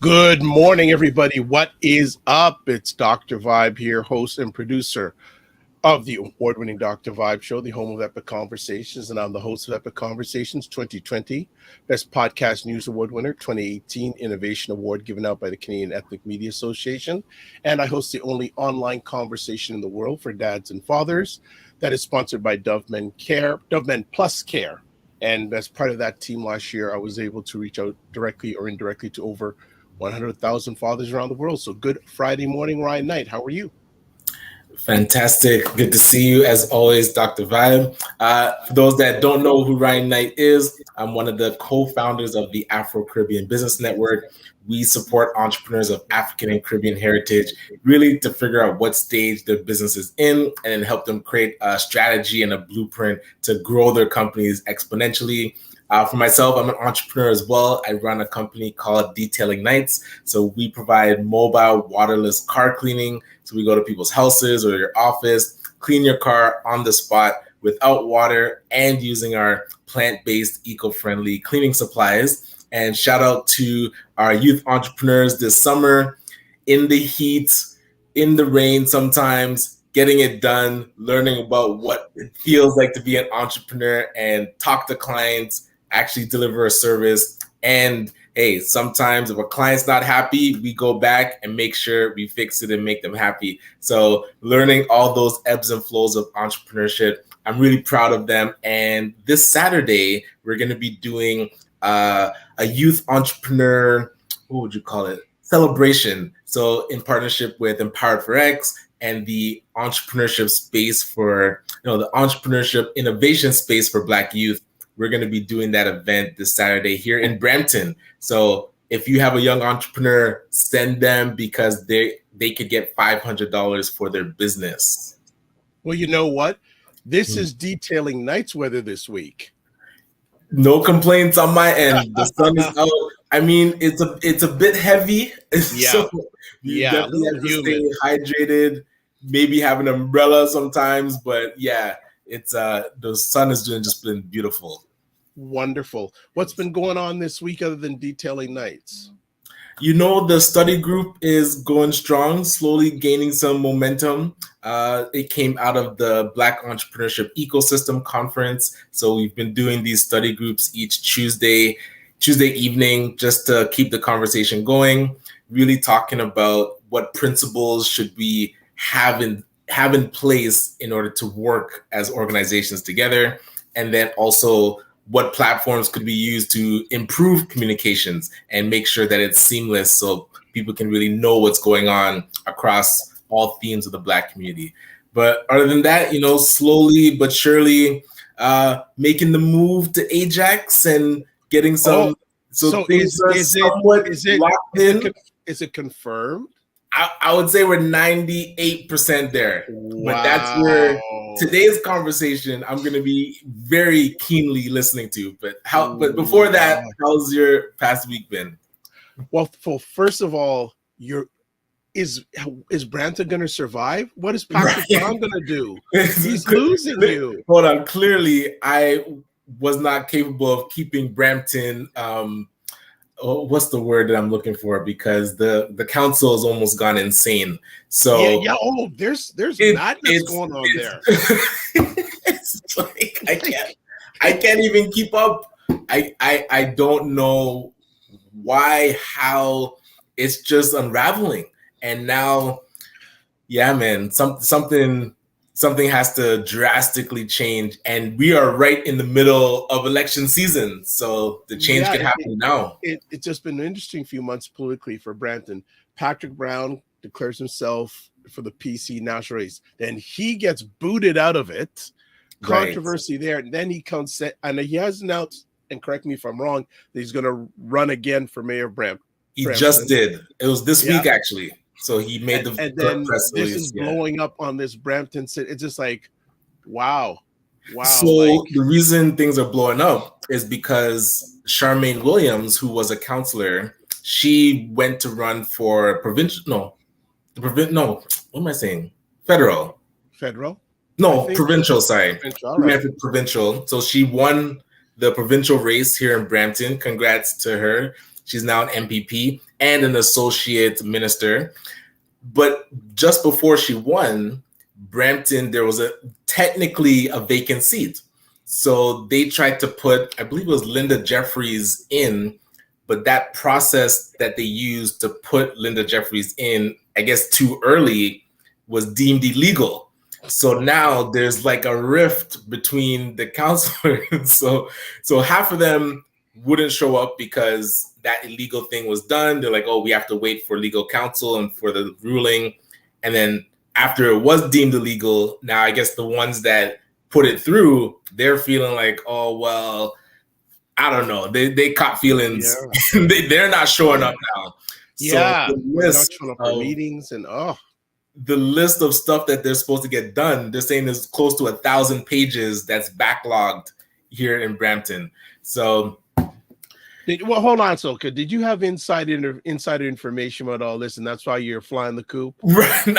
Good morning, everybody. What is up? It's Dr. Vibe here, host and producer of the award-winning Dr. Vibe Show, the home of Epic Conversations, and I'm the host of Epic Conversations 2020, Best Podcast News Award winner, 2018 Innovation Award given out by the Canadian Ethnic Media Association, and I host the only online conversation in the world for dads and fathers that is sponsored by Dove Men Plus Care. And as part of that team last year, I was able to reach out directly or indirectly to over 100,000 fathers around the world. So good Friday morning, Ryan Knight. How are you? Fantastic. Good to see you as always, Dr. Vibe. For those that don't know who Ryan Knight is, I'm one of the co-founders of the Afro Caribbean Business Network. We support entrepreneurs of African and Caribbean heritage, really to figure out what stage their business is in and then help them create a strategy and a blueprint to grow their companies exponentially. For myself, I'm an entrepreneur as well. I run a company called Detailing Nights. So we provide mobile waterless car cleaning. So we go to people's houses or your office, clean your car on the spot without water and using our plant-based, eco-friendly cleaning supplies. And shout out to our youth entrepreneurs this summer, in the heat, in the rain sometimes, getting it done, learning about what it feels like to be an entrepreneur and talk to clients, actually deliver a service. And hey, sometimes if a client's not happy, we go back and make sure we fix it and make them happy. So learning all those ebbs and flows of entrepreneurship, I'm really proud of them. And this Saturday, we're going to be doing a youth entrepreneur, what would you call it? Celebration. So in partnership with Empowered for X and the entrepreneurship space for, the entrepreneurship innovation space for Black youth. We're going to be doing that event this Saturday here in Brampton. So if you have a young entrepreneur, send them because they could get $500 for their business. Well, you know what? This is Detailing Nights weather this week. No complaints on my end. The sun is out. I mean, it's a bit heavy. Yeah. So you definitely have to stay hydrated, maybe have an umbrella sometimes, but yeah. It's the sun is just been beautiful. Wonderful. What's been going on this week other than Detailing Nights? The study group is going strong, slowly gaining some momentum. It came out of the Black Entrepreneurship Ecosystem Conference. So we've been doing these study groups each Tuesday evening, just to keep the conversation going, really talking about what principles should we have in place in order to work as organizations together, and then also what platforms could be used to improve communications and make sure that it's seamless so people can really know what's going on across all themes of the Black community. But other than that, slowly but surely making the move to Ajax and getting some. Is it confirmed? I would say we're 98% there. Wow. But that's where today's conversation I'm going to be very keenly listening to. But before that, how's your past week been? Well, first of all, is Brampton going to survive? What is Patrick Brown going to do? He's losing you. Hold on. Clearly, I was not capable of keeping Brampton what's the word that I'm looking for? Because the council has almost gone insane. So yeah. Oh, there's madness going on there. It's like I can't even keep up. I don't know why, how it's just unraveling. And now, yeah, man, something has to drastically change. And we are right in the middle of election season. So the change could happen now. It's just been an interesting few months politically for Brampton. Patrick Brown declares himself for the PC national race. Then he gets booted out of it. Controversy there. And then he comes, and he has announced, and correct me if I'm wrong, that he's going to run again for mayor of Brampton. He just did. It was this week, actually. So he made and then press release. This is blowing up on this Brampton city. It's just like, wow. So the reason things are blowing up is because Charmaine Williams, who was a counselor, she went to run for provincial. What am I saying? Federal. No, provincial. Sorry, provincial. So she won the provincial race here in Brampton. Congrats to her. She's now an MPP and an associate minister. But just before she won, Brampton, there was technically a vacant seat. So they tried to put, I believe it was Linda Jeffries in, but that process that they used to put Linda Jeffries in, I guess too early, was deemed illegal. So now there's like a rift between the councilors. So half of them wouldn't show up because that illegal thing was done. They're like, oh, we have to wait for legal counsel and for the ruling. And then after it was deemed illegal, now I guess the ones that put it through, they're feeling like, oh, well, I don't know. They caught feelings. Yeah. They're not showing up now. Yeah, so they're not showing up for meetings and the list of stuff that they're supposed to get done, they're saying is close to 1,000 pages that's backlogged here in Brampton. So, well, hold on, Soka. Did you have insider information about all this, and that's why you're flying the coop? Right.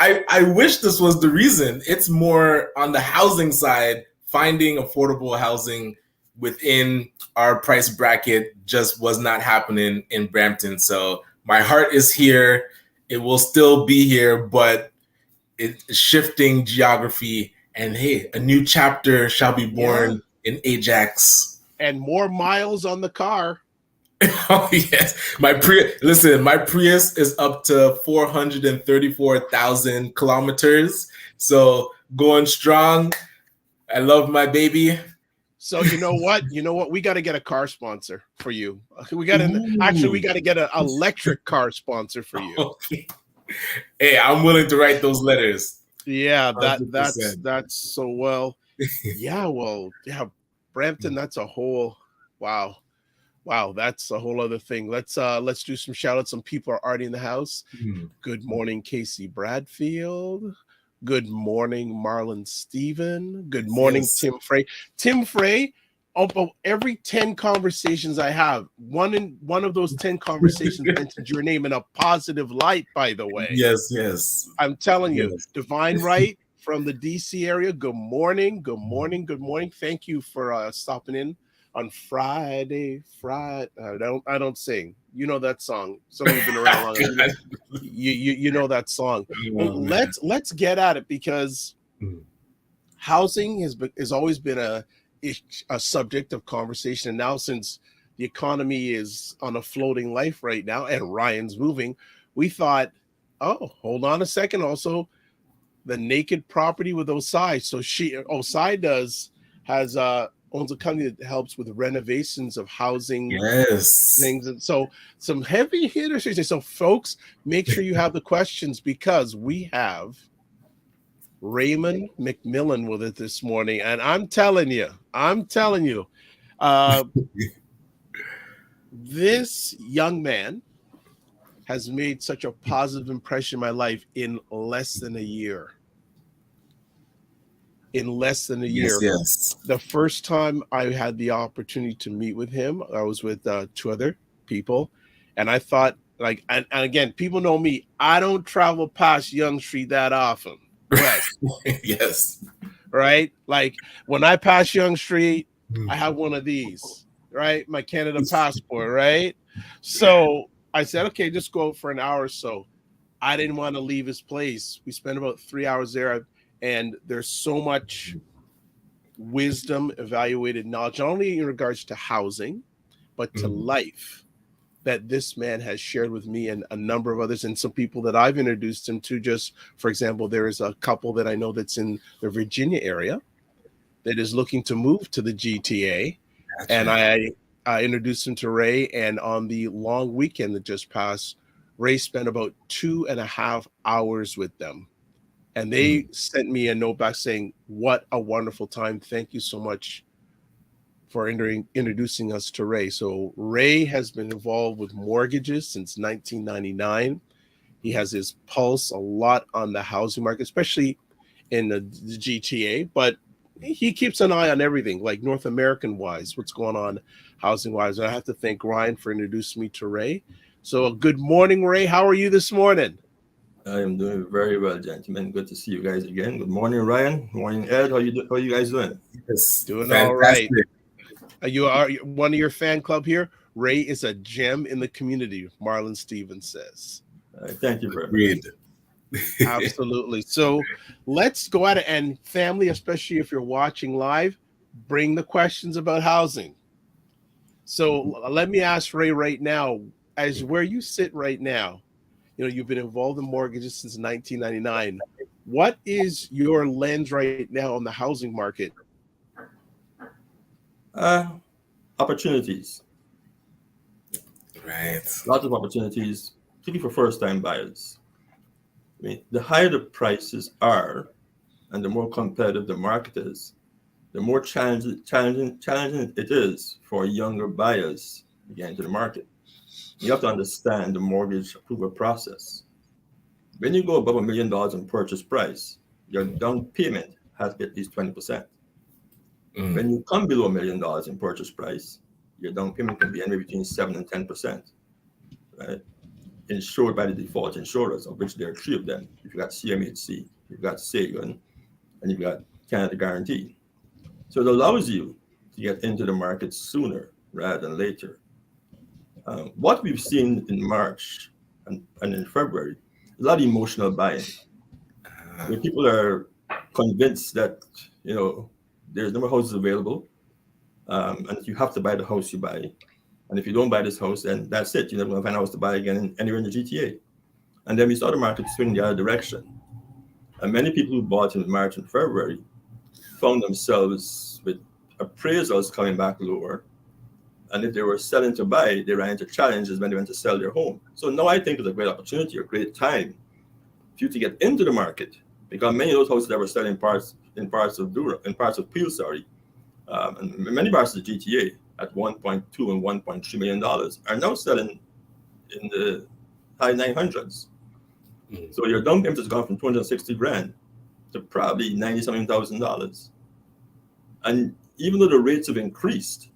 I wish this was the reason. It's more on the housing side. Finding affordable housing within our price bracket just was not happening in Brampton. So my heart is here. It will still be here, but it's shifting geography. And hey, a new chapter shall be born in Ajax. And more miles on the car. Oh, yes. My Prius is up to 434,000 kilometers. So going strong. I love my baby. So you know what? We got to get a car sponsor for you. We got to get an electric car sponsor for you. Okay. Hey, I'm willing to write those letters. Yeah, that's so well. Yeah, Brampton, that's a whole wow, that's a whole other thing. Let's do some shout outs. Some people are already in the house. Mm-hmm. Good morning, Casey Bradfield. Good morning, Marlon Stephen. Good morning, Tim Frey. Tim Frey, every 10 conversations I have, one of those 10 conversations mentions your name in a positive light, by the way. Yes. I'm telling you, Divine Right from the DC area. Good morning. Thank you for stopping in on Friday. I don't sing. You know that song. Some of you've been around long enough. You know that song. Well, let's get at it, because housing has always been a subject of conversation. And now, since the economy is on a floating life right now and Ryan's moving, we thought, oh, hold on a second. Also, the naked property with Osai. So Osai owns a company that helps with renovations of housing things. And so some heavy hitters. So folks, make sure you have the questions, because we have Raymond McMillan with it this morning. And I'm telling you, this young man has made such a positive impression in my life in less than a year. Yes. The first time I had the opportunity to meet with him, I was with 2 other people. And I thought, and again, people know me, I don't travel past Yonge Street that often. Right. Yes. Right? Like when I pass Yonge Street, I have one of these. right? My Canada passport, right? So I said, okay, just go out for an hour or so. I didn't want to leave his place. We spent about 3 hours there, and there's so much wisdom, evaluated knowledge, not only in regards to housing, but to life, that this man has shared with me and a number of others, and some people that I've introduced him to. Just for example, there is a couple that I know that's in the Virginia area that is looking to move to the GTA. Gotcha. And I introduced him to Ray, and on the long weekend that just passed, Ray spent about 2.5 hours with them. And they sent me a note back saying, what a wonderful time. Thank you so much for introducing us to Ray. So Ray has been involved with mortgages since 1999. He has his pulse a lot on the housing market, especially in the GTA, but he keeps an eye on everything, like North American wise, what's going on housing wise. And I have to thank Ryan for introducing me to Ray. So good morning, Ray. How are you this morning? I am doing very well, gentlemen. Good to see you guys again. Good morning, Ryan. Good morning, Ed. How you guys doing? Yes, doing fantastic. All right. You are one of your fan club here. Ray is a gem in the community, Marlon Stevens says. Thank you very much. Absolutely. So let's go at it. And family, especially if you're watching live, bring the questions about housing. So let me ask Ray right now, as where you sit right now, you know, you've been involved in mortgages since 1999. What is your lens right now on the housing market? Opportunities. Right. Lots of opportunities, particularly for first-time buyers. I mean, the higher the prices are, and the more competitive the market is, the more challenging it is for younger buyers to get into the market. You have to understand the mortgage approval process. When you go above $1 million in purchase price, your down payment has to be at least 20%. When you come below $1 million in purchase price, your down payment can be anywhere between 7 and 10%. Right? Insured by the default insurers, of which there are 3 of them. You've got CMHC, you've got Sagan, and you've got Canada Guarantee. So it allows you to get into the market sooner rather than later. What we've seen in March and in February, a lot of emotional buying. Where people are convinced that, you know, there's no more houses available, and you have to buy the house you buy. And if you don't buy this house, then that's it. You're never going to find a house to buy again anywhere in the GTA. And then we saw the market swing the other direction. And many people who bought in March and February found themselves with appraisals coming back lower. And if they were selling to buy, they ran into challenges when they went to sell their home. So now I think it's a great opportunity, a great time for you to get into the market, because many of those houses that were selling in parts of Peel, and many parts of the GTA at $1.2 and $1.3 million are now selling in the high 900s. So your down payment has gone from $260,000 to probably $90-something thousand. And even though the rates have increased,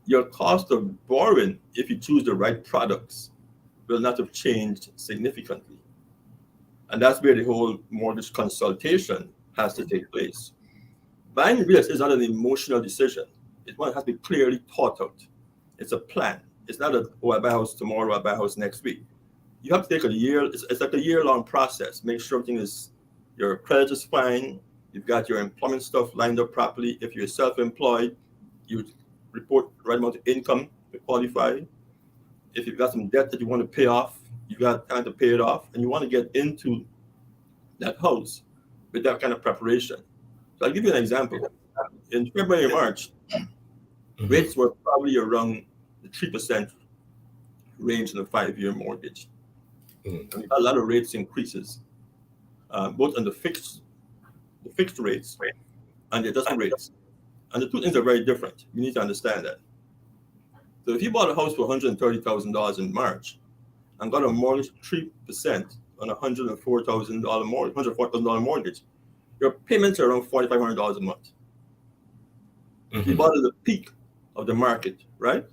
your cost of borrowing, if you choose the right products, will not have changed significantly. And that's where the whole mortgage consultation has to take place. Buying real estate is not an emotional decision. It has to be clearly thought out. It's a plan. It's not I buy a house tomorrow, I buy a house next week. You have to take a year. It's like a year-long process. Make sure everything your credit is fine. You've got your employment stuff lined up properly. If you're self-employed, you report the right amount of income to qualify. If you've got some debt that you want to pay off, you've got time to pay it off, and you want to get into that house with that kind of preparation. So I'll give you an example. In February and March, rates were probably around the 3% range in the 5-year mortgage. And we got a lot of rates increases, both on the fixed rates and the adjustment rates. And the two things are very different. You need to understand that. So if you bought a house for $130,000 in March and got a mortgage 3% on a $104,000 mortgage, your payments are around $4,500 a month. If you bought at the peak of the market, right?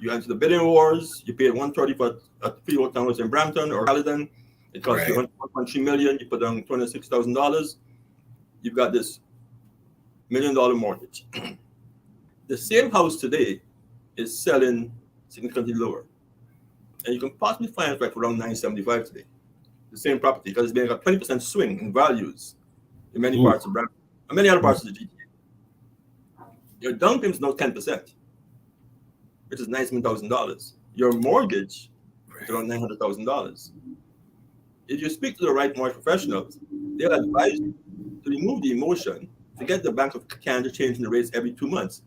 You enter the bidding wars, you paid $130 for a freehold townhouse in Brampton or Caledon. It costs you $1.3 million. You put down $206,000. You've got this $1 million mortgage. The same house today is selling significantly lower. And you can possibly find it like around 975 today. The same property, because it's been a 20% swing in values in many parts of Brampton and many other parts of the GTA. Your down payment is now 10%, which is $19,000. Your mortgage is around $900,000. If you speak to the right mortgage professionals, they'll advise you to remove the emotion, forget the Bank of Canada changing the rates every 2 months,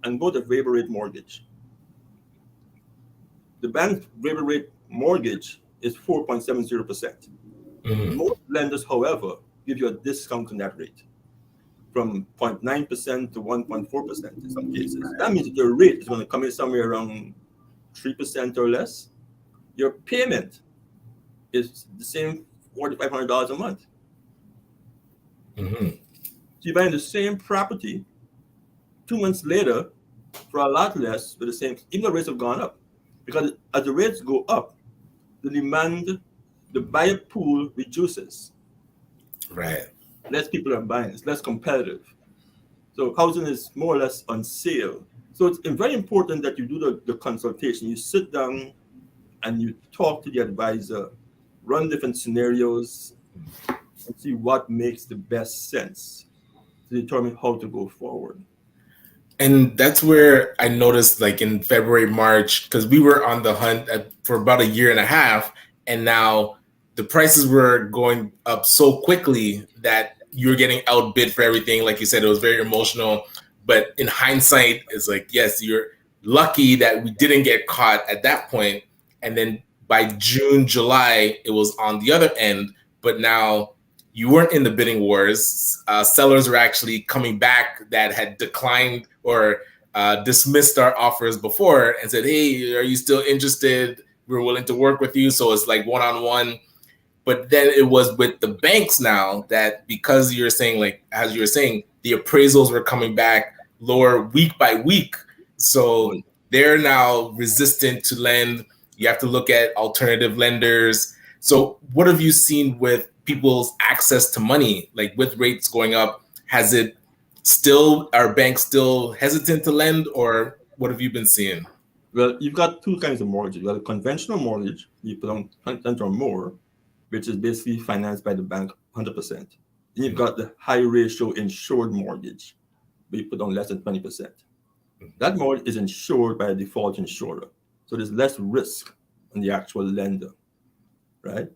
and go to variable rate mortgage. The bank's variable rate mortgage is 4.70%. Most lenders, however, give you a discount on that rate from 0.9% to 1.4% in some cases. That means that your rate is going to come in somewhere around 3% or less. Your payment is the same $4,500 a month. So you're buying the same property 2 months later for a lot less with the same, even though rates have gone up. Because as the rates go up, the demand, the buyer pool reduces. Right. Less people are buying, it's less competitive. So housing is more or less on sale. So it's very important that you do the consultation. You sit down and you talk to the advisor, run different scenarios, and see what makes the best sense to determine how to go forward. And that's where I noticed, like in February, March, because we were on the hunt for about a year and a half, and now the prices were going up so quickly that you're getting outbid for everything. Like you said, it was very emotional. But in hindsight, it's like, yes, you're lucky that we didn't get caught at that point. And then by June, July, it was on the other end. But now you weren't in the bidding wars. Sellers were actually coming back that had declined or dismissed our offers before and said, hey, are you still interested? We're willing to work with you. So it's like one-on-one. But then it was with the banks now that, because you're saying, like, as you were saying, the appraisals were coming back lower week by week. So they're now resistant to lend. You have to look at alternative lenders. So what have you seen with people's access to money? Like with rates going up, has it still, are banks still hesitant to lend, or what have you been seeing? Well, you've got two kinds of mortgage. You've got a conventional mortgage, you put on 10% or more, which is basically financed by the bank 100%. Then you've got the high ratio insured mortgage, where you put on less than 20%. That mortgage is insured by a default insurer. So there's less risk on the actual lender, right?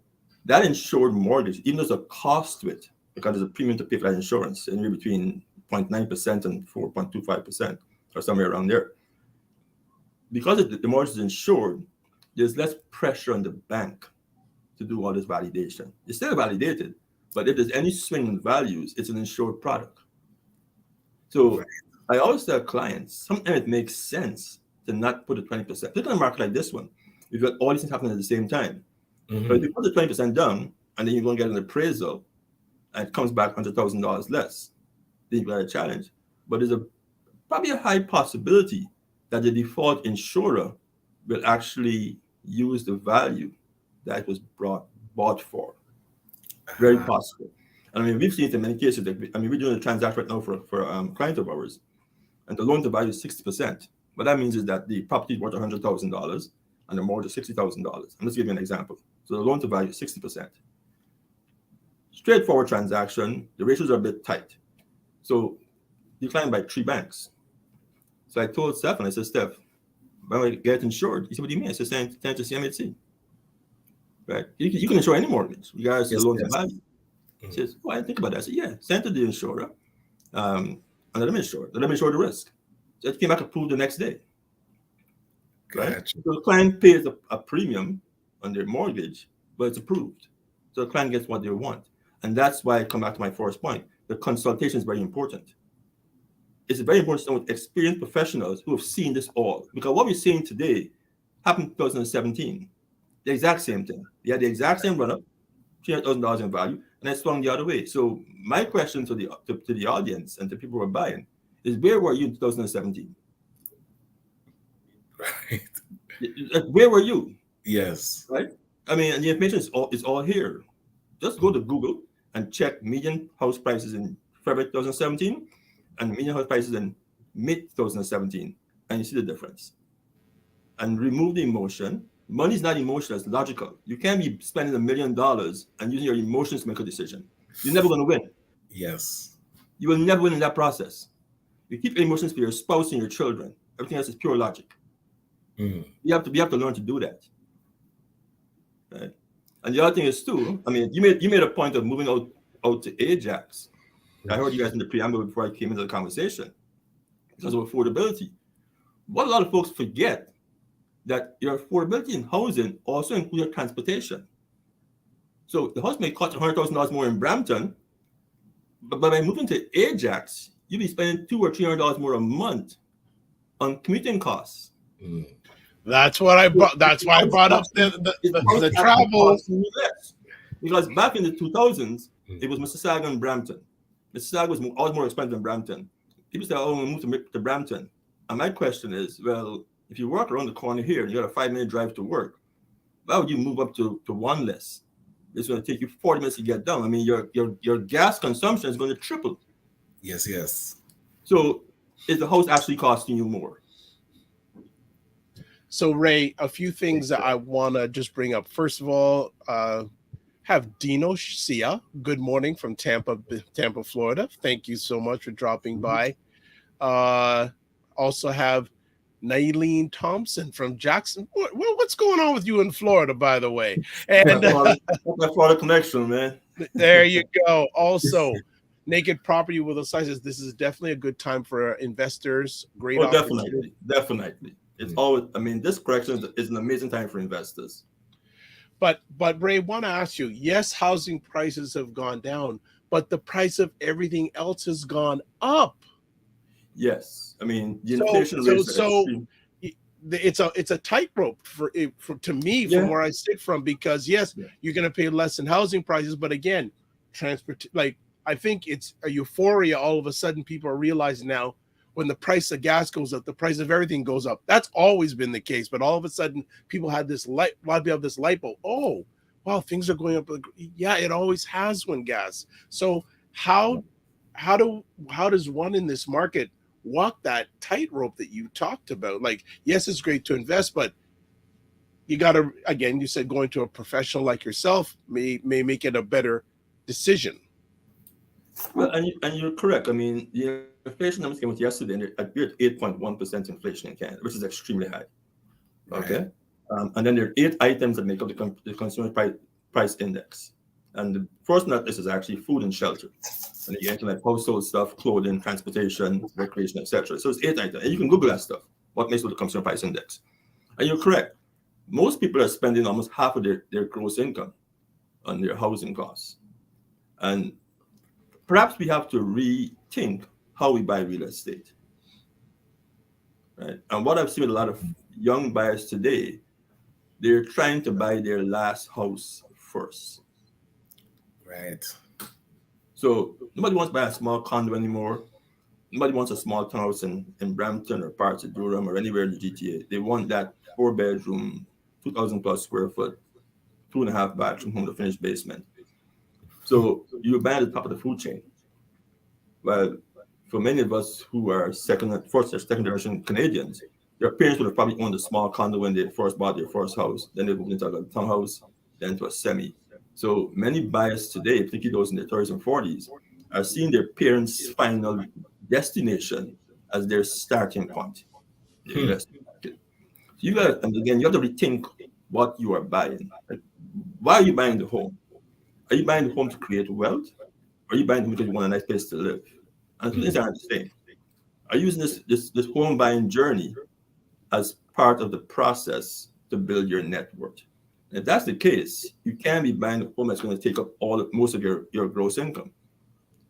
That insured mortgage, even though there's a cost to it, because there's a premium to pay for that insurance, anywhere between 0.9% and 4.25%, or somewhere around there. Because the mortgage is insured, there's less pressure on the bank to do all this validation. It's still validated, but if there's any swing in values, it's an insured product. So I always tell clients, sometimes it makes sense to not put a 20%. Particularly in a market like this one, you've got all these things happening at the same time. But if you put the 20% down, and then you're going to get an appraisal, and it comes back $100,000 less, then you've got a challenge. But there's probably a high possibility that the default insurer will actually use the value that it was bought for. Very possible. And I mean, we've seen it in many cases. I mean, we're doing a transaction right now for a client of ours, and the loan to value is 60%. What that means is that the property is worth $100,000 and the mortgage is $60,000. I'm just giving you an example. So the loan to value is 60%. Straightforward transaction. The ratios are a bit tight. So declined by 3 banks. So I told Stephan, I said, Steph, when I get insured, he said, what do you mean? I said, send it to CMHC. Right? You can insure any mortgage, regardless of the loan to value. He says, well, I didn't think about that. I said, yeah, send it to the insurer. And let them insure the risk. So it came back approved the next day. Right? Gotcha. So the client pays a premium on their mortgage, but it's approved. So the client gets what they want. And that's why I come back to my first point. The consultation is very important. It's very important to know with experienced professionals who have seen this all. Because what we're seeing today happened in 2017. The exact same thing. They had the exact same run-up, $300,000 in value, and it swung the other way. So my question to the audience and to people who are buying is, where were you in 2017? Right. Where were you? Yes. Right? I mean, and the information is all here. Just go to Google and check median house prices in February 2017 and median house prices in mid-2017, and you see the difference. And remove the emotion. Money is not emotional, it's logical. You can't be spending $1 million and using your emotions to make a decision. You're never going to win. Yes. You will never win in that process. You keep your emotions for your spouse and your children. Everything else is pure logic. Mm. You have to learn to do that. Right? And the other thing is too, I mean, you made a point of moving out to Ajax. I heard you guys in the preamble before I came into the conversation because of affordability. What a lot of folks forget that your affordability in housing also includes transportation. So the house may cost $100,000 more in Brampton, but by moving to Ajax, you'll be spending $200 or $300 more a month on commuting costs. Mm. That's what I brought. That's why I brought up the travel. Because back in the 2000s, it was Mississauga and Brampton. Mississauga was always more expensive than Brampton. People say, "Oh, we move to Brampton." And my question is, well, if you work around the corner here and you got a 5-minute drive to work, why would you move up to one less? It's going to take you 40 minutes to get down. I mean, your gas consumption is going to triple. Yes, yes. So is the house actually costing you more? So, Ray, a few things that I want to just bring up. First of all, have Dino Sia. Good morning from Tampa, Florida. Thank you so much for dropping by. Also have Nailene Thompson from Jackson. What's going on with you in Florida, by the way? And that Florida connection, man. There you go. Also, Naked Property with a Slices. This is definitely a good time for investors. Great opportunity. Definitely. It's always, I mean, this correction is an amazing time for investors. But Ray, want to ask you, yes, housing prices have gone down, but the price of everything else has gone up. Yes. I mean, the inflation rates are extreme. It's a tightrope for to me from where I sit from, because you're going to pay less in housing prices, but again, I think it's a euphoria. All of a sudden, people are realizing now, when the price of gas goes up, the price of everything goes up. That's always been the case, but all of a sudden, people had this light. A lot of people have this light bulb. Oh, wow, things are going up. Yeah, it always has when gas. So how does one in this market walk that tightrope that you talked about? Like, yes, it's great to invest, but you got to, again, you said going to a professional like yourself may make it a better decision. Well, and you're correct. I mean, the inflation numbers came out yesterday, and we're at 8.1% inflation in Canada, which is extremely high. Okay, right. And then there are 8 items that make up the consumer price index, and the first one is actually food and shelter, and you get into like household stuff, clothing, transportation, recreation, etc. So it's 8 items, and you can Google that stuff. What makes up the consumer price index? And you're correct. Most people are spending almost half of their gross income on their housing costs, and perhaps we have to rethink how we buy real estate, right? And what I've seen with a lot of young buyers today, they're trying to buy their last house first. Right. So nobody wants to buy a small condo anymore. Nobody wants a small townhouse in Brampton or parts of Durham or anywhere in the GTA. They want that 4-bedroom, 2,000 plus square foot, 2.5 bathroom home to finished basement. So you buy at the top of the food chain. Well, for many of us who are first or second generation Canadians, their parents would have probably owned a small condo when they first bought their first house. Then they moved into a townhouse, then to a semi. So many buyers today, particularly those in their 30s and 40s, are seeing their parents' final destination as their starting point. You have to rethink what you are buying. Like, why are you buying the home? Are you buying the home to create wealth? Or are you buying the home because you want a nice place to live? And two things aren't the same. Are you using this home buying journey as part of the process to build your net worth? And if that's the case, you can't be buying a home that's going to take up most of your gross income,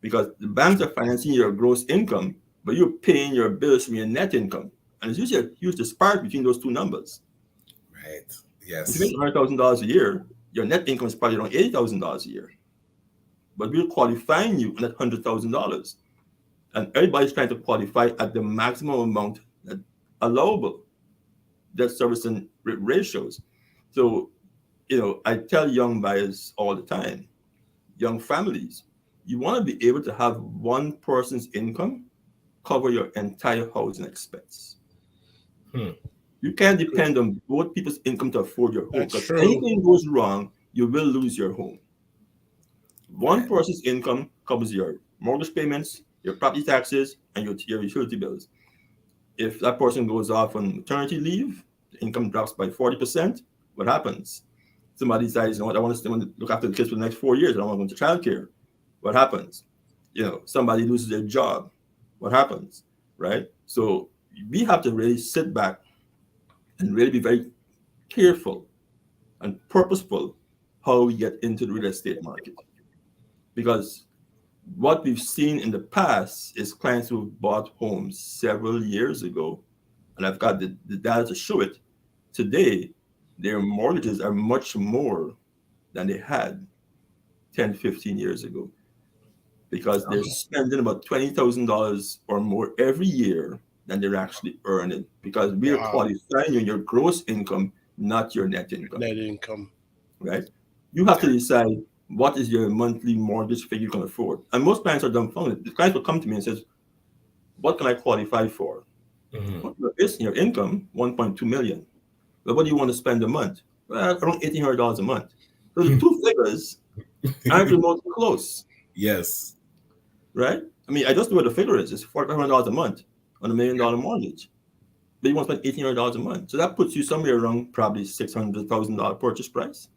because the banks are financing your gross income, but you're paying your bills from your net income. And there's usually a huge disparity between those two numbers. Right. Yes. If you make $100,000 a year, your net income is probably around $80,000 a year. But we're qualifying you on that $100,000. And everybody's trying to qualify at the maximum amount that allowable debt servicing ratios. So, I tell young buyers all the time, young families, you want to be able to have one person's income cover your entire housing expense. You can't depend on both people's income to afford your home, because anything goes wrong, you will lose your home. One person's income covers your mortgage payments, your property taxes, and your utility bills. If that person goes off on maternity leave, the income drops by 40%. What happens? Somebody decides, you know what, I want to look after the kids for the next 4 years. I don't want to go into childcare. What happens? You know, somebody loses their job. What happens? Right? So we have to really sit back and really be very careful and purposeful how we get into the real estate market. Because what we've seen in the past is clients who bought homes several years ago, and I've got the data to show it. Today, their mortgages are much more than they had 10, 15 years ago, because they're spending about $20,000 or more every year than they're actually earning, because we're qualifying you in your gross income, not your net income. Net income. Right? You have to decide what is your monthly mortgage figure you can afford. And most clients are dumbfounded. The clients will come to me and says, what can I qualify for? Well, based on your income, 1.2 million. Well, what do you want to spend a month? Well, around $1,800 a month. So the two figures aren't remotely close. Yes. Right? I mean, I just know what the figure is. It's $4,500 a month on $1 million mortgage. But you want to spend $1,800 a month. So that puts you somewhere around probably $600,000 purchase price.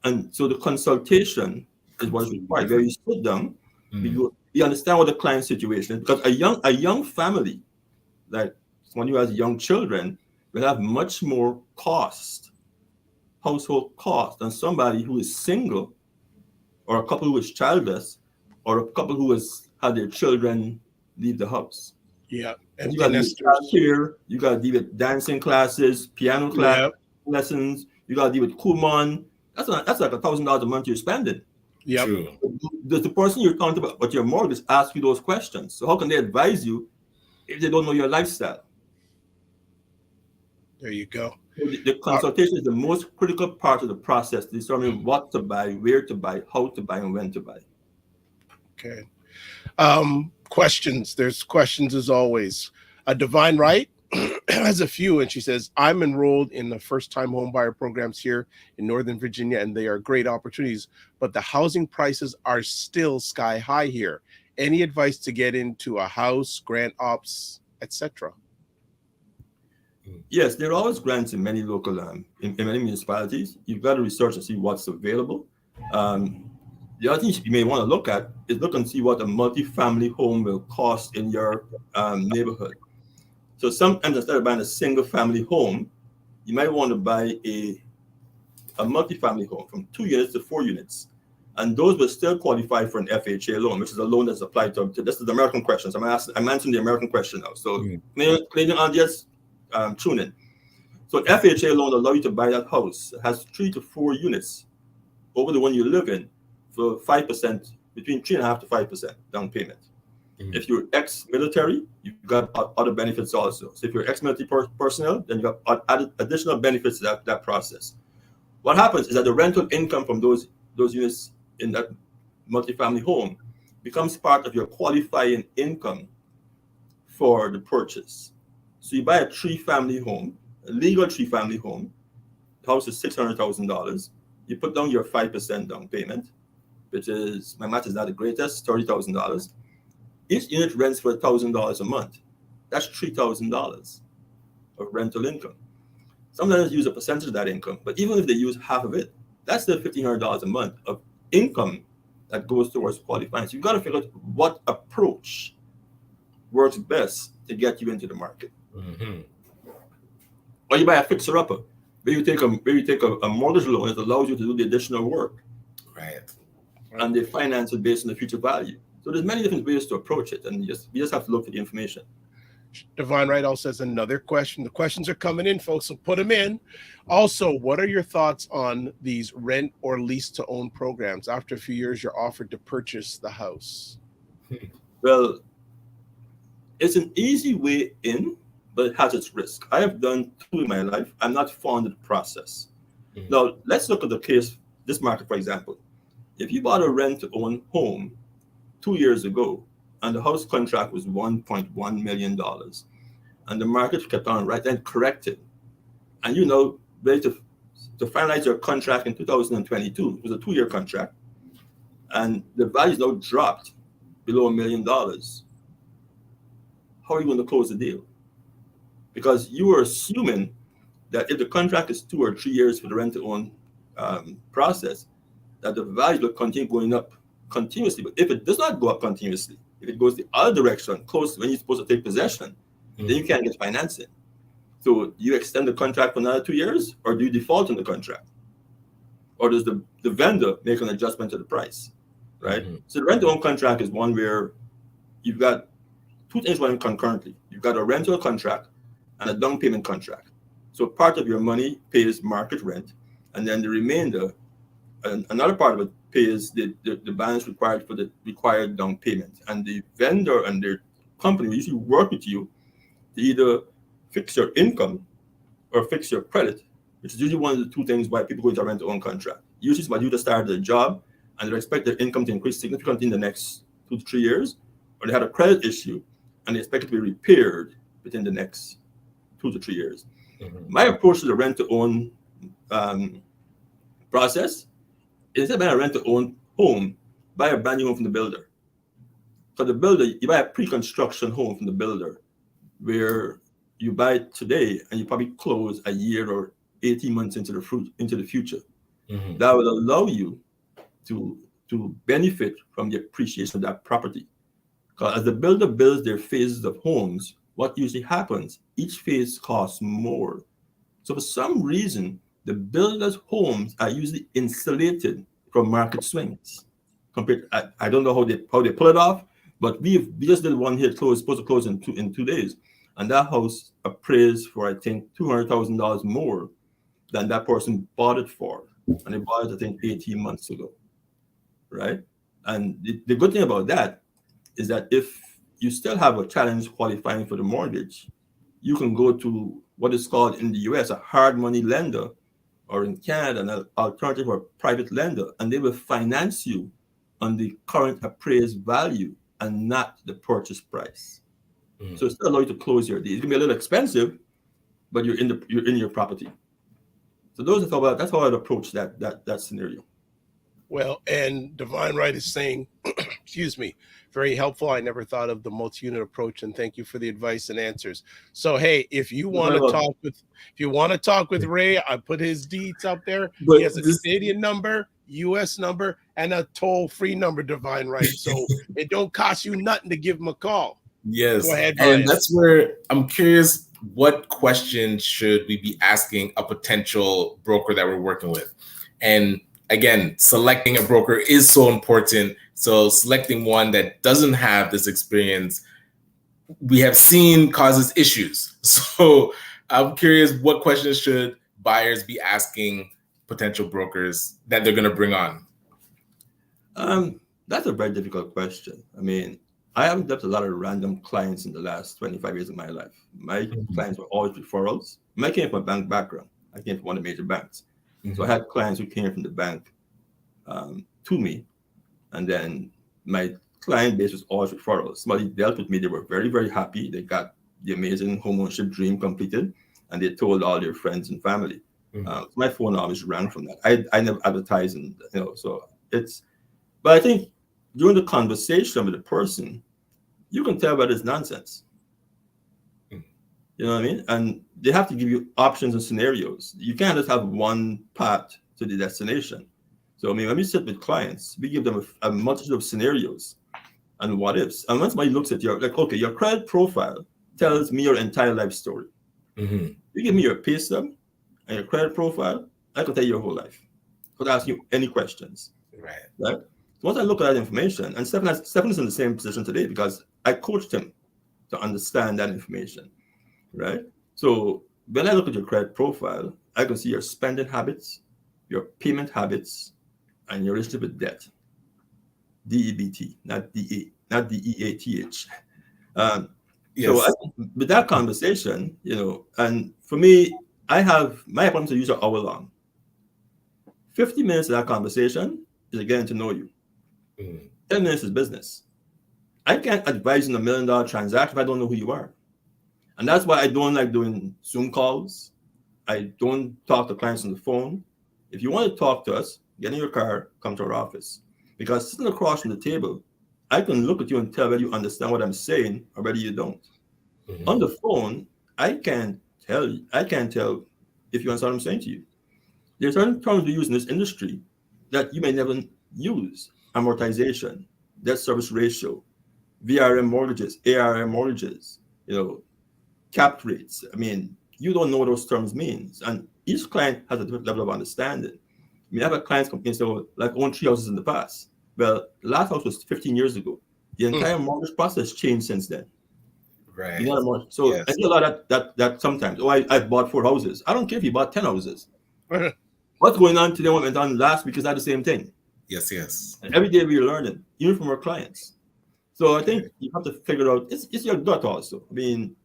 And so the consultation is what is required. Where you sit down, you understand what the client's situation is. Because a young family, like someone who has young children, will have much more household cost, than somebody who is single, or a couple who is childless, or a couple who has had their children leave the house. Yeah. And you got to deal with here, you got to deal with dancing classes, piano class lessons, you got to deal with Kumon. That's like $1,000 a month you're spending. Yeah. Does the person you're talking about your mortgage ask you those questions? So how can they advise you if they don't know your lifestyle? There you go. The consultation is the most critical part of the process to determine what to buy, where to buy, how to buy, and when to buy. Okay. Questions. There's questions as always. Divine Right has a few, and she says, I'm enrolled in the first-time home buyer programs here in Northern Virginia, and they are great opportunities, but the housing prices are still sky high here. Any advice to get into a house, grant ops, etc.? Yes, there are always grants in many local, in many municipalities. You've got to research and see what's available. The other thing you may want to look at is look and see what a multi-family home will cost in your neighborhood. So sometimes instead of buying a single family home, you might want to buy a multi-family home from 2 units to 4 units. And those will still qualify for an FHA loan, which is a loan that's applied to this is the American questions. I'm answering the American question now. So Canadian audience, tune in. So an FHA loan will allow you to buy that house. It has 3 to 4 units over the one you live in for 5%, between 3.5% to 5% down payment. If you're ex-military, you've got other benefits also. So if you're ex-military personnel, then you have added additional benefits to that process. What happens is that the rental income from those units in that multifamily home becomes part of your qualifying income for the purchase. So you buy a 3-family home, a legal 3-family home, the house is $600,000. You put down your 5% down payment, which is, my math is not the greatest, $30,000. Each unit rents for $1,000 a month. That's $3,000 of rental income. Sometimes use a percentage of that income, but even if they use half of it, that's still $1,500 a month of income that goes towards qualifying. So you've got to figure out what approach works best to get you into the market. Or you buy a fixer-upper, where you take a mortgage loan that allows you to do the additional work. Right. And they finance it based on the future value. So there's many different ways to approach it, and you just have to look for the information. Divine Right also says another question. The questions are coming in, folks, so put them in. Also, what are your thoughts on these rent or lease to own programs? After a few years, you're offered to purchase the house. Well, it's an easy way in, but it has its risk. I have done 2 in my life. I'm not fond of the process. Now, let's look at the case, this market, for example. If you bought a rent to own home 2 years ago and the house contract was $1.1 million. And the market kept on right then corrected. And ready to finalize your contract in 2022. It was a 2-year contract. And the value now dropped below $1 million. How are you going to close the deal? Because you were assuming that if the contract is 2 or 3 years for the rent-to-own process, that the value will continue going up continuously. But if it does not go up continuously, if it goes the other direction, close to when you're supposed to take possession, then you can't get financing. So do you extend the contract for another 2 years, or do you default on the contract? Or does the vendor make an adjustment to the price, right? So the rent-to-own contract is one where you've got two things running concurrently. You've got a rental contract and a down payment contract. So part of your money pays market rent, and then the remainder, another part of it pays the balance required for the required down payment. And the vendor and their company will usually work with you to either fix your income or fix your credit, which is usually one of the two things why people go into a rent-to-own contract. Usually somebody who just started a job and they expect their income to increase significantly in the next 2 to 3 years, or they had a credit issue and they expect it to be repaired within the next 2 to 3 years. My approach to the rent-to-own process is instead of buying a rent-to-own home, buy a brand new home from the builder. For the builder, you buy a pre-construction home from the builder where you buy it today and you probably close a year or 18 months into the future. That will allow you to benefit from the appreciation of that property. Because as the builder builds their phases of homes, what usually happens, each phase costs more. So for some reason, the builder's homes are usually insulated from market swings. Compared, I don't know how they pull it off, but we just did one here supposed to close in 2 days, and that house appraised for I think $200,000 more than that person bought it for, and they bought it I think 18 months ago, right? And the good thing about that is that if you still have a challenge qualifying for the mortgage, you can go to what is called in the US a hard money lender, or in Canada an alternative or private lender, and they will finance you on the current appraised value and not the purchase price. So it's still allow you to close your deal. It's gonna be a little expensive, but you're in your property. So that's how I'd approach that scenario. Well, and Divine Right is saying, excuse me, very helpful. I never thought of the multi-unit approach, and thank you for the advice and answers. So, hey, if you want to talk with Ray, I put his deeds up there. But he has a Canadian number, US number, and a toll-free number, Divine Right. So it don't cost you nothing to give him a call. Yes. Go ahead, Brian. And that's where I'm curious, what questions should we be asking a potential broker that we're working with? And again, selecting a broker is so important. So selecting one that doesn't have this experience, we have seen causes issues. So I'm curious, what questions should buyers be asking potential brokers that they're going to bring on? That's a very difficult question. I mean, I haven't dealt with a lot of random clients in the last 25 years of my life. My clients were always referrals. I came from a bank background. I came from one of the major banks. So I had clients who came from the bank to me, and then my client base was always referrals. Somebody dealt with me, they were very, very happy. They got the amazing homeownership dream completed, and they told all their friends and family. My phone always rang from that. I never advertised, and so it's. But I think during the conversation with the person, you can tell whether it's nonsense. You know what I mean? And they have to give you options and scenarios. You can't just have one path to the destination. So, I mean, when we sit with clients, we give them a multitude of scenarios and what ifs. And once somebody looks at your credit profile tells me your entire life story. You give me your pay stub and your credit profile, I can tell you your whole life. I could ask you any questions. Right? So once I look at that information, and Stephan is in the same position today because I coached him to understand that information. Right? So when I look at your credit profile, I can see your spending habits, your payment habits, and your relationship with debt. DEBT, not DEATH. So with that conversation, and for me, I have my appointments are usually an hour long. 50 minutes of that conversation is getting to know you. 10 minutes is business. I can't advise on $1 million transaction if I don't know who you are. And that's why I don't like doing Zoom calls. I don't talk to clients on the phone. If you want to talk to us, get in your car, come to our office. Because sitting across from the table, I can look at you and tell whether you understand what I'm saying or whether you don't. Mm-hmm. On the phone, I can't tell if you understand what I'm saying to you. There's certain terms we use in this industry that you may never use. Amortization, debt service ratio, VRM mortgages, ARM mortgages, cap rates. I mean, you don't know what those terms mean. And each client has a different level of understanding. I mean, I have a client come and say, well, like, own 3 houses in the past. Well, the last house was 15 years ago. The entire mortgage process changed since then. Right. So yes. I see a lot of that sometimes. Oh, I bought 4 houses. I don't care if you bought 10 houses. What's going on today, what went on last week is not the same thing. Yes. And every day we're learning, even from our clients. So I think you have to figure out, it's your gut also. I mean,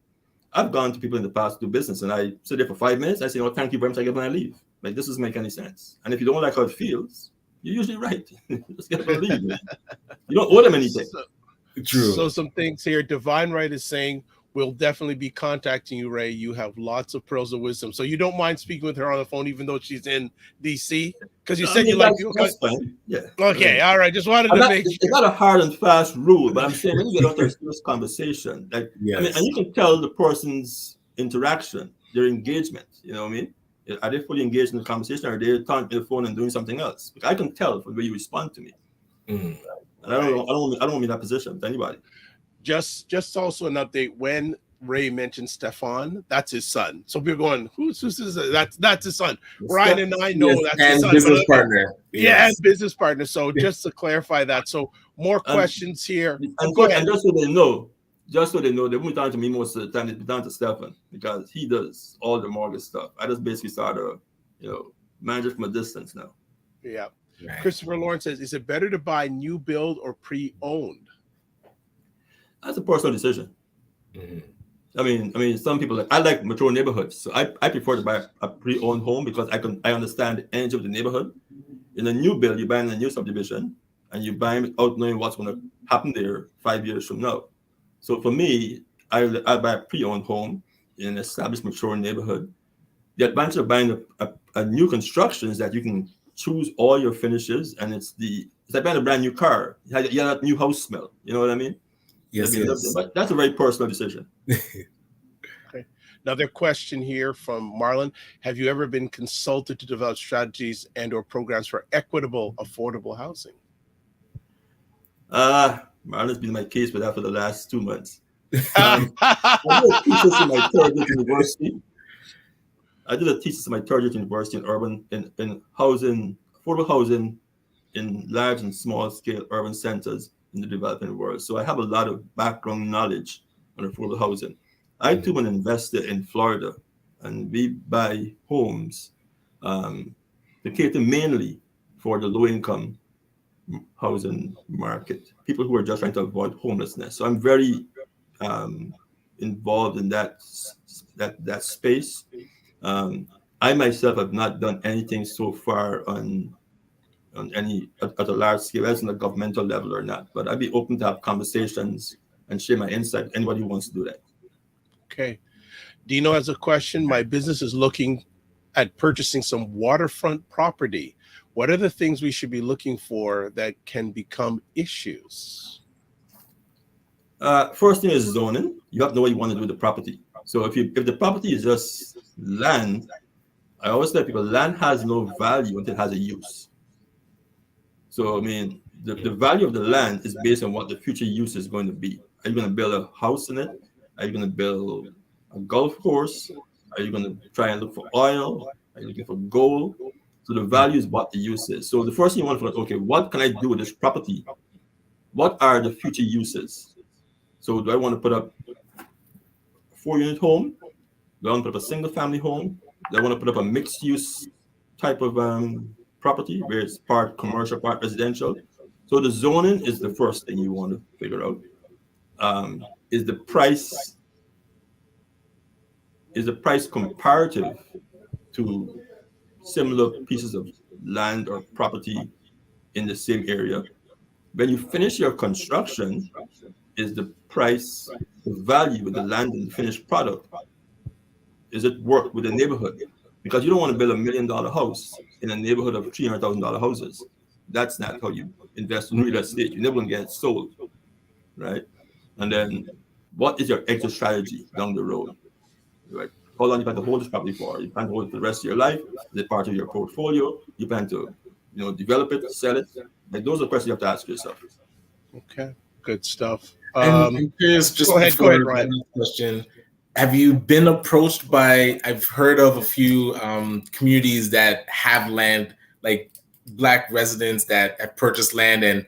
I've gone to people in the past to do business and I sit there for 5 minutes. I say, oh, thank you very much. I get when I leave. Like, this doesn't make any sense. And if you don't like how it feels, you're usually right. Just get up and leave. You don't owe them anything. True. So some things here. Divine Right is saying, we'll definitely be contacting you, Ray. You have lots of pearls of wisdom. So you don't mind speaking with her on the phone, even though she's in DC? Because you said you like you. That's fine. Yeah. Okay. All right. Just wanted to make sure. It's not a hard and fast rule, but I'm saying when you get out of this conversation, like, yes. I mean, and you can tell the person's interaction, their engagement. You know what I mean? Are they fully engaged in the conversation, or are they talking to the phone and doing something else? Because I can tell from the way you respond to me. And I don't want to be in that position with anybody. Just also an update. When Ray mentioned Stephan, that's his son. So we're going, who's his? That's his son. Ryan and I know that's his son. Business partner. Yeah, and business partner. So just to clarify that. So more questions here. And go ahead. And just so they know, they won't be talking to me most of the time. They be talking to Stephan because he does all the mortgage stuff. I just basically start manage it from a distance now. Yeah. Right. Christopher Lawrence says, is it better to buy new build or pre-owned? That's a personal decision. I mean, some people I like mature neighborhoods, so I prefer to buy a pre-owned home because I understand the energy of the neighborhood. In a new build, you buy in a new subdivision, and you buy out knowing what's going to happen there 5 years from now. So for me, I buy a pre-owned home in an established mature neighborhood. The advantage of buying a new construction is that you can choose all your finishes, and it's like buying a brand new car. You have that new house smell. You know what I mean? Yes. But that's a very personal decision. Okay. Another question here from Marlon. Have you ever been consulted to develop strategies and or programs for equitable, affordable housing? Marlon's been my case with that for the last 2 months. I did a thesis in my third year university. In urban in housing, affordable housing in large and small scale urban centers in the developing world. So I have a lot of background knowledge on affordable housing. I too am an investor in Florida, and we buy homes to cater mainly for the low income housing market, people who are just trying to avoid homelessness. So I'm very involved in that space. I myself have not done anything so far on any at a large scale, as on a governmental level or not. But I'd be open to have conversations and share my insight. Anybody who wants to do that. Okay. Dino has a question. My business is looking at purchasing some waterfront property. What are the things we should be looking for that can become issues? First thing is zoning. You have to know what you want to do with the property. So if the property is just land, I always tell people land has no value until it has a use. So I mean, the value of the land is based on what the future use is going to be. Are you going to build a house in it? Are you going to build a golf course? Are you going to try and look for oil? Are you looking for gold? So the value is what the use is. So the first thing you want to find, okay, what can I do with this property? What are the future uses? So do I want to put up a 4-unit home? Do I want to put up a single family home? Do I want to put up a mixed use type of property where it's part commercial, part residential? So the zoning is the first thing you want to figure out. Is the price comparative to similar pieces of land or property in the same area? When you finish your construction, is the price, the value of the land and the finished product. Is it work with the neighborhood? Because you don't want to build $1 million house in a neighborhood of $300,000 houses. That's not how you invest in real estate. You're never going to get it sold, right? And then, what is your exit strategy down the road? Right? How long you plan to hold this property for? You plan to hold it for the rest of your life? Is it part of your portfolio? You plan to, develop it, sell it? Like, those are the questions you have to ask yourself. Okay, good stuff. I'm curious, just go ahead, Ryan. Question. Have you been approached by, I've heard of a few communities that have land, like Black residents that have purchased land, and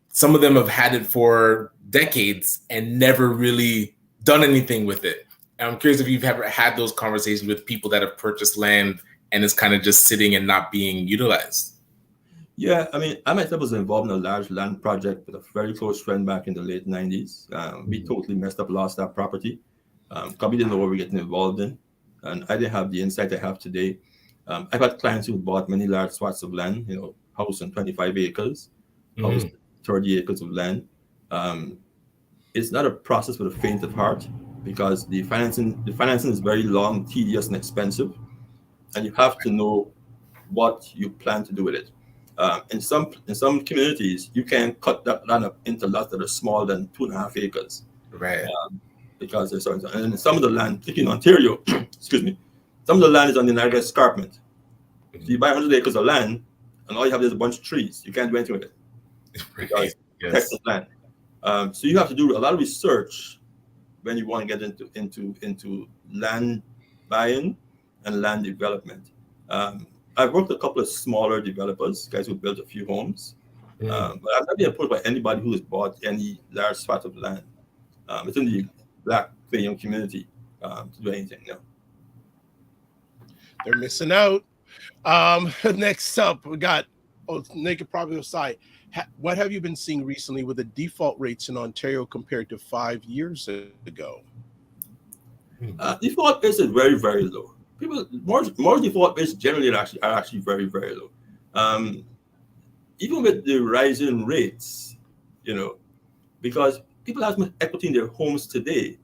some of them have had it for decades and never really done anything with it. And I'm curious if you've ever had those conversations with people that have purchased land and it's kind of just sitting and not being utilized. Yeah, I mean, I myself was involved in a large land project with a very close friend back in the late 90s. We totally messed up, lost that property. Because we didn't know what we were getting involved in. And I didn't have the insight I have today. I've had clients who bought many large swaths of land, house on 25 acres, house 30 acres of land. It's not a process for the faint of heart, because the financing is very long, tedious, and expensive. And you have to know what you plan to do with it. In some communities, you can cut that land up into lots that are smaller than 2.5 acres. Right. Because there's and some of the land, particularly in Ontario, excuse me, some of the land is on the Niagara Escarpment. So you buy 100 acres of land, and all you have is a bunch of trees. You can't do anything with it because protected land. So you have to do a lot of research when you want to get into land buying and land development. I've worked with a couple of smaller developers, guys who built a few homes, but I've not been approached by anybody who has bought any large swath of land. It's in the Black young community to do anything. They're missing out. Next up, we got naked property side. What have you been seeing recently with the default rates in Ontario compared to 5 years ago? Default rates is very, very low. More default rates generally are actually very, very low. Even with the rising rates, because people have much equity in their homes today,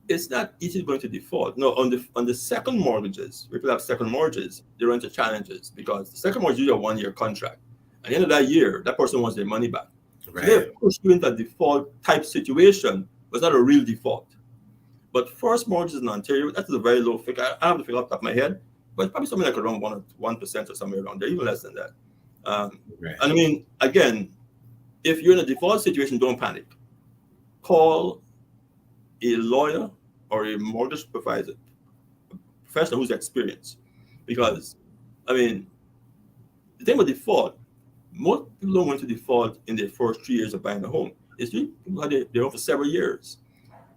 it's not easy going to default. No, on the second mortgages, people have second mortgages, they run into challenges because the second mortgage is usually a 1-year contract. At the end of that year, that person wants their money back. Right. So they push you into a default type situation, but it's not a real default. But first mortgages in Ontario, that's a very low figure. I have the figure off the top of my head, but it's probably something like around 1% or somewhere around there, even less than that. Right. And I mean, again, if you're in a default situation, don't panic. Call a lawyer or a mortgage provider, a professional who's experienced. Because, I mean, the thing with default, most people don't want to default in their first 3 years of buying a home. It's usually people have their home for several years.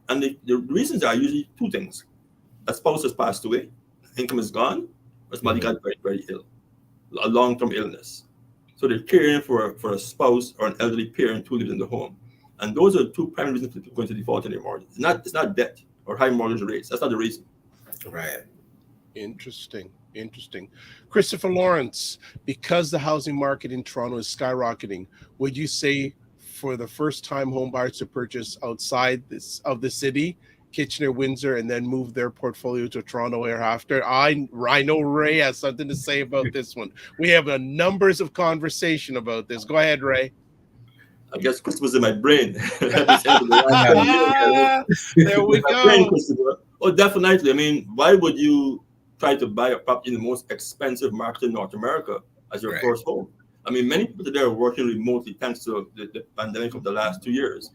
And the reasons are usually two things. A spouse has passed away, income is gone, or somebody got very, very ill, a long-term illness. So they're caring for a spouse or an elderly parent who lives in the home. And those are two primary reasons people are going to default in their mortgage. It's not debt or high mortgage rates. That's not the reason. Right. Interesting. Christopher Lawrence, because the housing market in Toronto is skyrocketing, would you say for the first-time home buyers to purchase outside of the city, Kitchener, Windsor, and then move their portfolio to Toronto thereafter? I know Ray has something to say about this one. We have a numbers of conversation about this. Go ahead, Ray. I guess Christopher's in my brain. There we go. Oh, definitely. I mean, why would you try to buy a property in the most expensive market in North America as your first home? I mean, many people today are working remotely thanks to the pandemic of the last 2 years.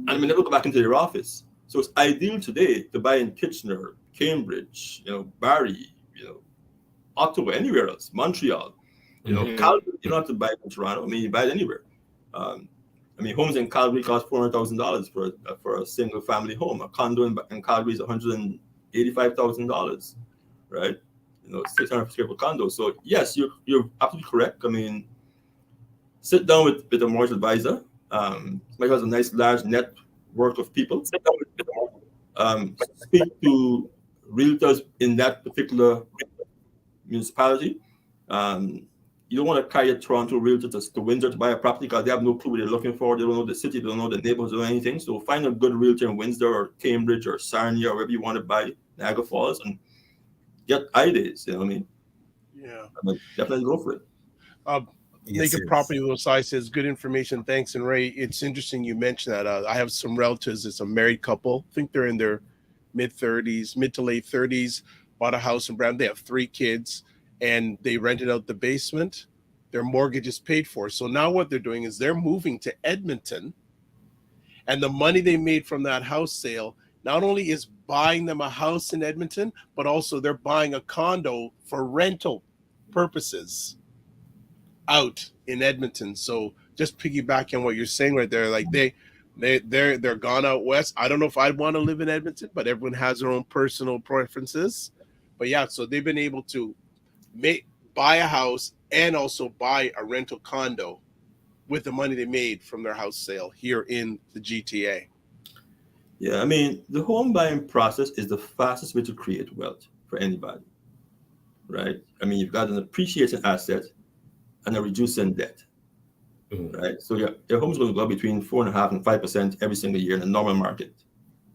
And they never go back into their office. So it's ideal today to buy in Kitchener, Cambridge, Barrie, Ottawa, anywhere else, Montreal, Calgary. You don't have to buy it in Toronto. I mean, you buy it anywhere. Homes in Calgary cost $400,000 for a single family home. A condo in Calgary is $185,000, right? 600 square foot condo. So yes, you're absolutely correct. I mean, sit down with a mortgage advisor. Somebody has a nice large network of people. Sit down with speak to realtors in that particular municipality. you don't want to carry a Toronto realtor to Windsor to buy a property because they have no clue what they're looking for. They don't know the city, they don't know the neighborhoods or anything. So find a good realtor in Windsor or Cambridge or Sarnia or wherever you want to buy Niagara Falls and get ideas. You know what I mean? Yeah. Definitely go for it. Naked Property Little Size says, good information. Thanks. And Ray, it's interesting you mentioned that. I have some relatives. It's a married couple. I think they're in their mid to late 30s, bought a house in Brown. They have 3 kids and they rented out the basement. Their mortgage is paid for. So now what they're doing is they're moving to Edmonton, and the money they made from that house sale not only is buying them a house in Edmonton, but also they're buying a condo for rental purposes out in Edmonton. So just piggybacking on what you're saying right there, like they're gone out west. I don't know if I'd want to live in Edmonton, but everyone has their own personal preferences. But yeah, so they've been able to buy a house and also buy a rental condo with the money they made from their house sale here in the GTA. Yeah, I mean, the home buying process is the fastest way to create wealth for anybody, right? I mean, you've got an appreciating asset and a reducing debt, right? So your home's going to go between 4.5% and 5% every single year in a normal market,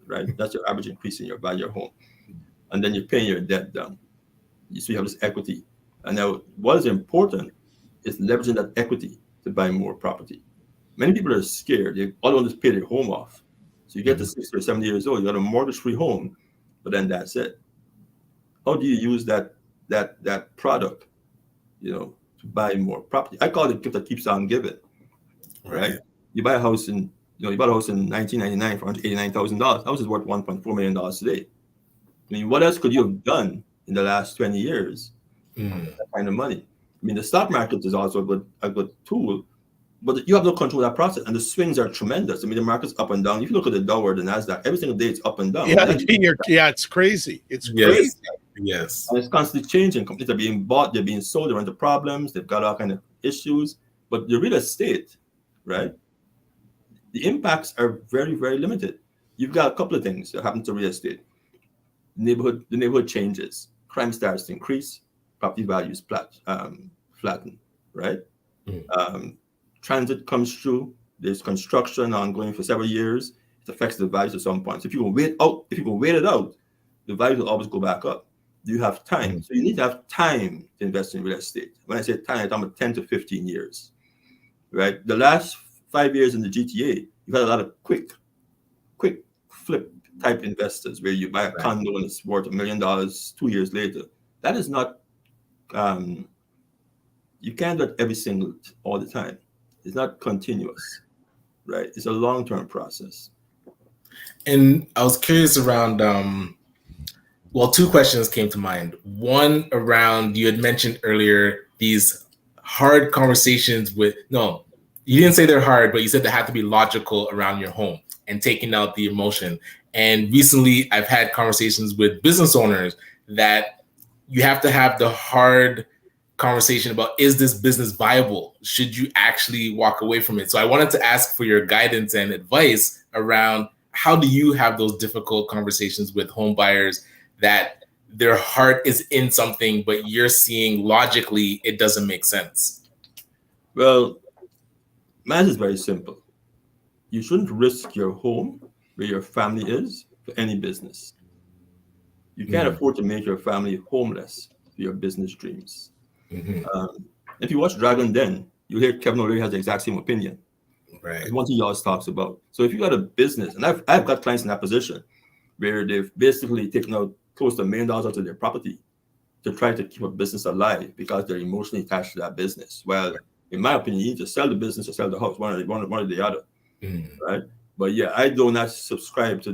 right? That's your average increase in your value of your home. And then you're paying your debt down. So you have this equity. And now what is important is leveraging that equity to buy more property. Many people are scared. They all want to pay their home off. So you get to 60 or 70 years old, you got a mortgage-free home, but then that's it. How do you use that product, to buy more property? I call it the gift that keeps on giving, right? You buy a house in 1999 for $189,000. House is worth $1.4 million today. I mean, what else could you have done in the last 20 years? That kind of money. I mean, the stock market is also a good tool, but you have no control of that process, and the swings are tremendous. I mean, the market's up and down. If you look at the Dow or the Nasdaq, every single day it's up and down. Yeah, it's crazy. It's crazy. Yes. And it's constantly changing. Companies are being bought, they're being sold, they're into problems, they've got all kind of issues. But the real estate, right? The impacts are very, very limited. You've got a couple of things that happen to real estate. The neighborhood changes, crime starts to increase, property values flatten, right? Transit comes through, there's construction ongoing for several years, it affects the values at some point. So if you can wait it out, the value will always go back up. You have time. So you need to have time to invest in real estate. When I say time, I'm talking about 10 to 15 years, right? The last 5 years in the GTA, you've had a lot of quick flip type investors where you buy a condo and it's worth $1 million 2 years later. That is not, you can't do it all the time. It's not continuous, right? It's a long-term process. And I was curious around, 2 questions came to mind. One around, you had mentioned earlier, these hard conversations you didn't say they're hard, but you said they have to be logical around your home and taking out the emotion. And recently I've had conversations with business owners that you have to have the hard conversation about, is this business viable? Should you actually walk away from it? So I wanted to ask for your guidance and advice around, how do you have those difficult conversations with home buyers that their heart is in something, but you're seeing logically it doesn't make sense? Well, mine is very simple. You shouldn't risk your home where your family is for any business. You can't afford to make your family homeless for your business dreams. If you watch Dragon Den, you hear Kevin O'Leary has the exact same opinion. Right. It's one thing he always talks about. So if you got a business, and I've got clients in that position where they've basically taken out close to $1 million out of their property to try to keep a business alive because they're emotionally attached to that business. Well, in my opinion, you need to sell the business or sell the house, one or the other, right? But yeah, I do not subscribe to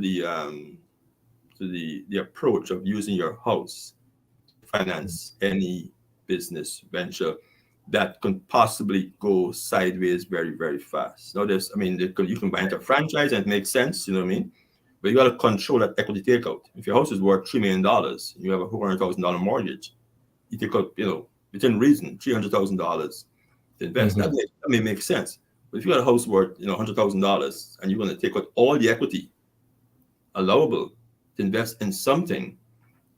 the approach of using your house to finance any business venture that can possibly go sideways very, very fast. Now, you can buy into a franchise and it makes sense, you know what I mean? But you got to control that equity takeout. If your house is worth $3 million, you have a $400,000 mortgage, you take out, within reason, $300,000 to invest. That may make sense. But if you got a house worth, $100,000 and you're going to take out all the equity allowable to invest in something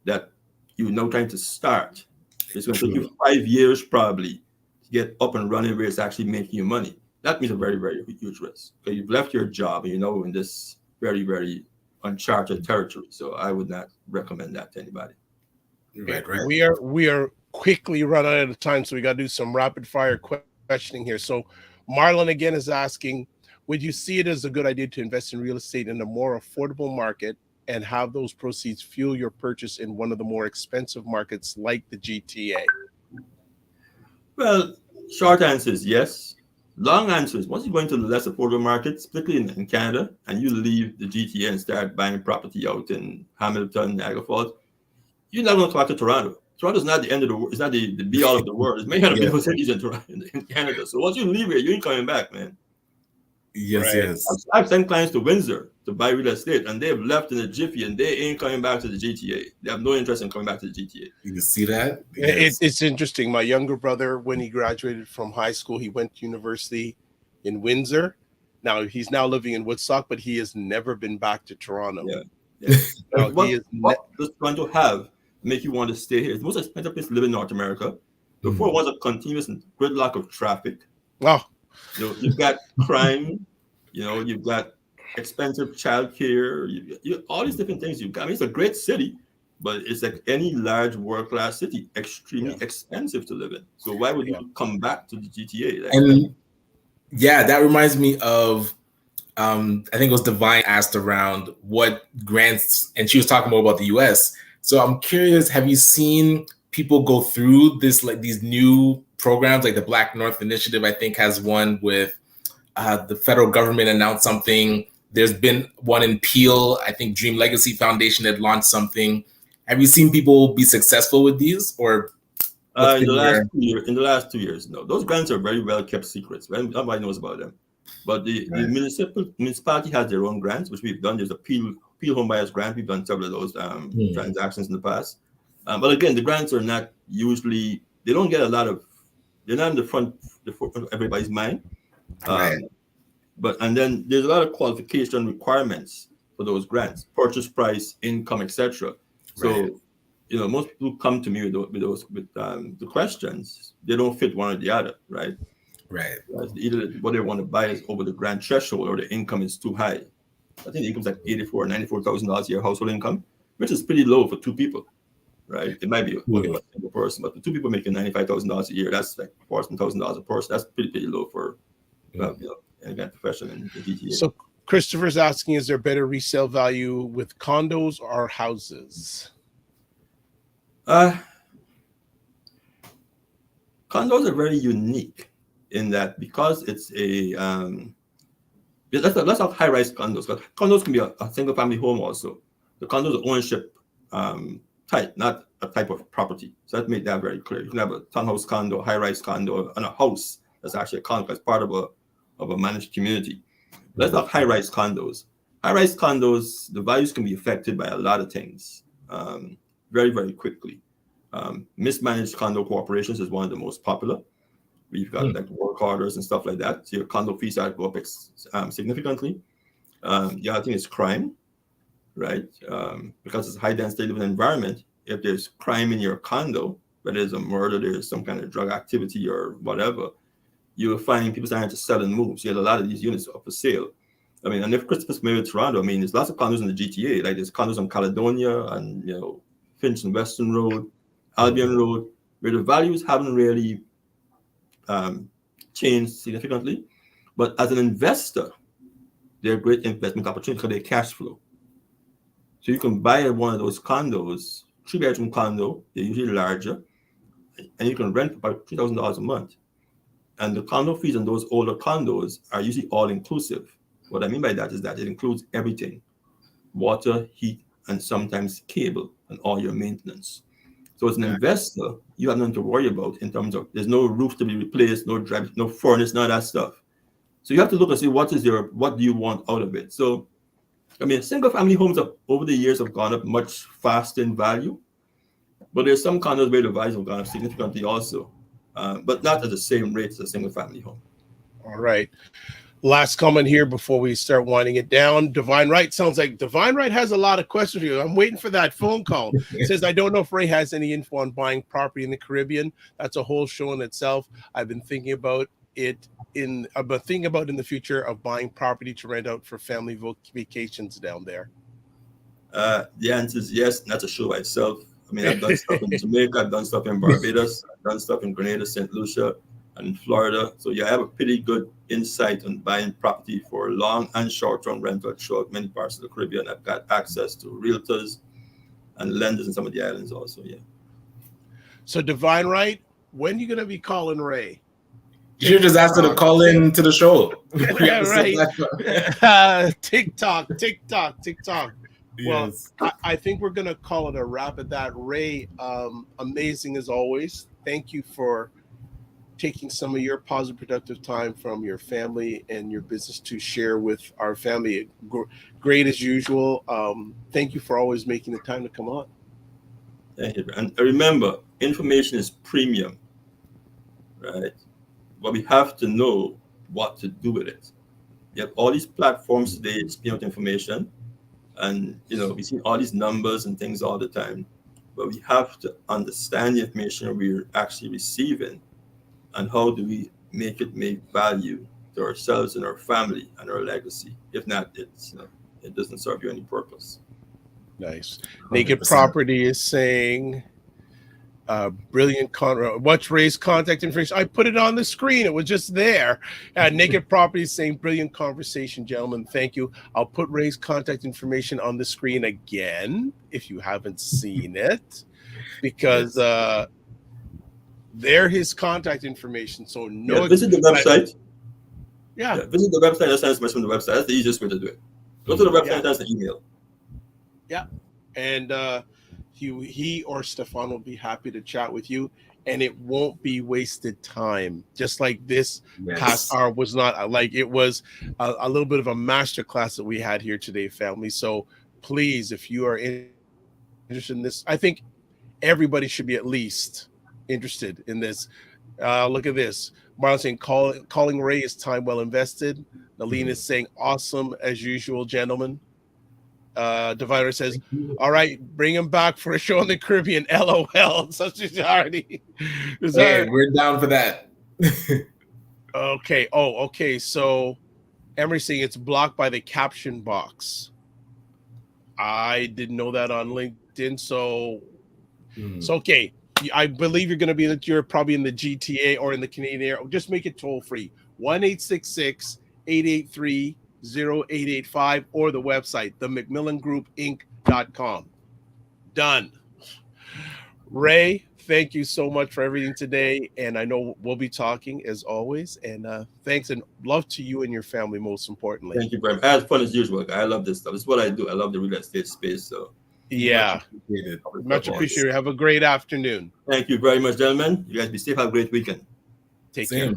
that you're now trying to start, it's going to take you 5 years probably get up and running where it's actually making you money. That means a very, very huge risk. So you've left your job and in this very, very uncharted territory. So I would not recommend that to anybody. Right. We are quickly running out of time, so we got to do some rapid fire questioning here. So Marlon again is asking, would you see it as a good idea to invest in real estate in a more affordable market and have those proceeds fuel your purchase in one of the more expensive markets like the GTA? Well, short answer is yes. Long answer is once you go into the less affordable markets, particularly in Canada, and you leave the GTA and start buying property out in Hamilton, Niagara Falls, you're not going to come back to Toronto. Toronto is not the end of the world. It's not the be all of the world. It's many other beautiful cities in Toronto, in Canada. So once you leave here, you ain't coming back, man. Yes. I've sent clients to Windsor to buy real estate, and they've left in a jiffy, and they ain't coming back to the GTA. They have no interest in coming back to the GTA. You can see that. Yes. It's interesting. My younger brother, when he graduated from high school, he went to university in Windsor. Now he's living in Woodstock, but he has never been back to Toronto. What does Toronto have make you want to stay here? It's the most expensive place to live in North America. Before it was a continuous gridlock of traffic. Oh. You've got crime, you've got expensive childcare, you all these different things you've got. I mean, it's a great city, but it's like any large world-class city, extremely expensive to live in. So why would you come back to the GTA? That reminds me of, I think it was Divine asked around what grants, and she was talking more about the US. So I'm curious, have you seen people go through this, like these new programs, like the Black North Initiative, I think has one with the federal government announced something. There's been one in Peel. I think Dream Legacy Foundation had launched something. Have you seen people be successful with these, or in the last 2 years? No, those grants are very well kept secrets. Nobody knows about them. But the municipality has their own grants, which we've done. There's a Peel Home Buyers Grant. We've done several of those transactions in the past. But again, the grants are not usually. They don't get a lot of. They're not in the front of everybody's mind. And then there's a lot of qualification requirements for those grants: purchase price, income, etc. So, most people come to me with the questions. They don't fit one or the other, right? Right. Either what they want to buy is over the grant threshold, or the income is too high. I think the income's like $94,000 a year household income, which is pretty low for two people, right? It might be a single person, but the two people making $95,000 a year, that's like $14,000 a person. That's pretty low for any kind of profession in the GTA. So Christopher's asking, is there better resale value with condos or houses? Condos are very unique in that because it's a let's have high-rise condos. Condos can be a single-family home also. The condos are ownership type, not a type of property. So let's make that very clear. You can have a townhouse condo, high-rise condo, and a house that's actually a condo as part of a managed community. Let's have high-rise condos. High-rise condos, the values can be affected by a lot of things very, very quickly. Mismanaged condo corporations is one of the most popular. We've got like work orders and stuff like that. So your condo fees are go up significantly. The other thing is crime, right? Because it's a high density living environment. If there's crime in your condo, whether it's a murder, there's some kind of drug activity or whatever, you'll find people starting to sell and move. So you have a lot of these units up for sale. I mean, and if Christopher's familiar with Toronto, I mean, there's lots of condos in the GTA. Like there's condos on Caledonia and Finch and Western Road, Albion Road, where the values haven't really changed significantly. But as an investor, they're great investment opportunities because they're cash flow. So you can buy one of those condos, 3-bedroom condo, they're usually larger, and you can rent for about $3,000 a month. And the condo fees on those older condos are usually all inclusive. What I mean by that is that it includes everything: water, heat, and sometimes cable and all your maintenance. So as an investor, you have nothing to worry about in terms of there's no roof to be replaced, no drive, no furnace, none of that stuff. So you have to look and see what do you want out of it. So, I mean, single family homes over the years have gone up much faster in value, but there's some condos where the values have gone up significantly also, but not at the same rate as a single family home. All right. Last comment here before we start winding it down. Divine Right sounds like Divine Right has a lot of questions for you. I'm waiting for that phone call. Says, I don't know if Ray has any info on buying property in the Caribbean. That's a whole show in itself. I've been thinking about it in the future of buying property to rent out for family vacations down there. The answer is yes, and that's a show by itself. I mean, I've done stuff in Jamaica, I've done stuff in Barbados, I've done stuff in Grenada, St. Lucia, and in Florida. So yeah, I have a pretty good insight on buying property for long and short-term rental throughout many parts of the Caribbean. I've got access to realtors and lenders in some of the islands also, yeah. So Divine Right, when are you going to be calling Ray? You should just ask her to call in to the show. Yeah, right. TikTok. Well, Yes. I think we're going to call it a wrap at that. Ray, amazing as always. Thank you for taking some of your positive, productive time from your family and your business to share with our family. Great as usual. Thank you for always making the time to come on. Thank you. And remember, information is premium, right? But we have to know what to do with it. You have all these platforms today spin out information, and we see all these numbers and things all the time. But we have to understand the information we're actually receiving, and how do we make it make value to ourselves and our family and our legacy. If not, it doesn't serve you any purpose. Nice. 100%. Naked Property is saying, brilliant. What's Ray's contact information? I put it on the screen. It was just there. Naked Property is saying, brilliant conversation, gentlemen. Thank you. I'll put Ray's contact information on the screen again if you haven't seen it, because there his contact information. So visit the website. Yeah, visit the website. That's information from the website. That's the easiest way to do it. Go to the website. That's the email. Yeah, and he or Stephan will be happy to chat with you, and it won't be wasted time. Just like this past hour was not, like it was a little bit of a masterclass that we had here today, family. So please, if you are interested in this, I think everybody should be at least interested in this. Look at this. Marlon saying calling Ray is time well invested. Nalina is saying awesome as usual, gentlemen. Divider says, all right, bring him back for a show in the Caribbean. LOL. Such a already. We're down for that. Okay. Oh, okay. So Emery saying it's blocked by the caption box. I didn't know that on LinkedIn. So okay. I believe you're going to be you're probably in the GTA or in the Canadian area. Just make it toll free. 1-866-883-0885 or the website, the McMillanGroupInc.com. Done. Ray, thank you so much for everything today. And I know we'll be talking as always. And thanks and love to you and your family, most importantly. Thank you very much. I had fun as usual. I love this stuff. It's what I do. I love the real estate space. So yeah, much appreciated. Have a great afternoon. Thank you very much, gentlemen. You guys be safe. Have a great weekend. Take care.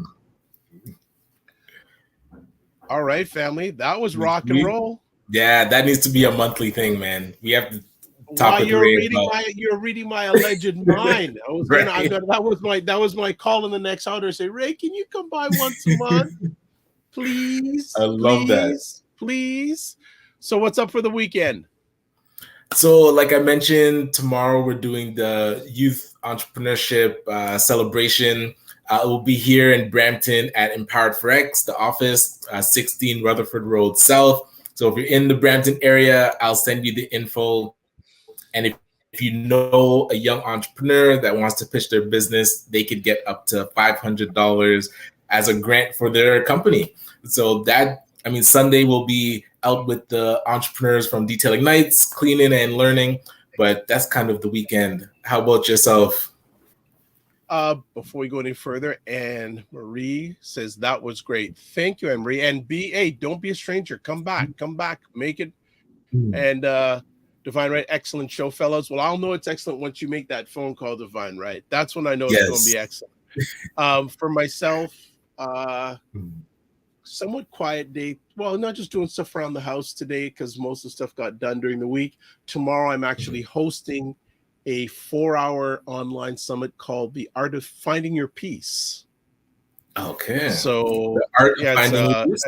All right, family. That was rock and roll. Yeah, that needs to be a monthly thing, man. We have to talk with Ray about. You're reading my alleged mind. I was that was my call in the next hour. Say, Ray, can you come by once a month, please? I love that. Please. So, what's up for the weekend? So, like I mentioned, tomorrow we're doing the youth entrepreneurship celebration. It will be here in Brampton at Empowered for X, the office, 16 Rutherford Road South. So if you're in the Brampton area, I'll send you the info. And if you know a young entrepreneur that wants to pitch their business, they could get up to $500 as a grant for their company. So Sunday will be out with the entrepreneurs from Detailing Nights, cleaning and learning. But that's kind of the weekend. How about yourself? Before we go any further, and Marie says that was great. Thank you, Anne-Marie. And BA, don't be a stranger. Come back, make it. And Divine Right, excellent show, fellows. Well, I'll know it's excellent once you make that phone call, Divine Right. That's when I know it's going to be excellent. For myself, somewhat quiet day. Well, not just doing stuff around the house today because most of the stuff got done during the week. Tomorrow, I'm actually hosting a 4-hour online summit called The Art of Finding Your Peace. Okay. So the art of finding your peace?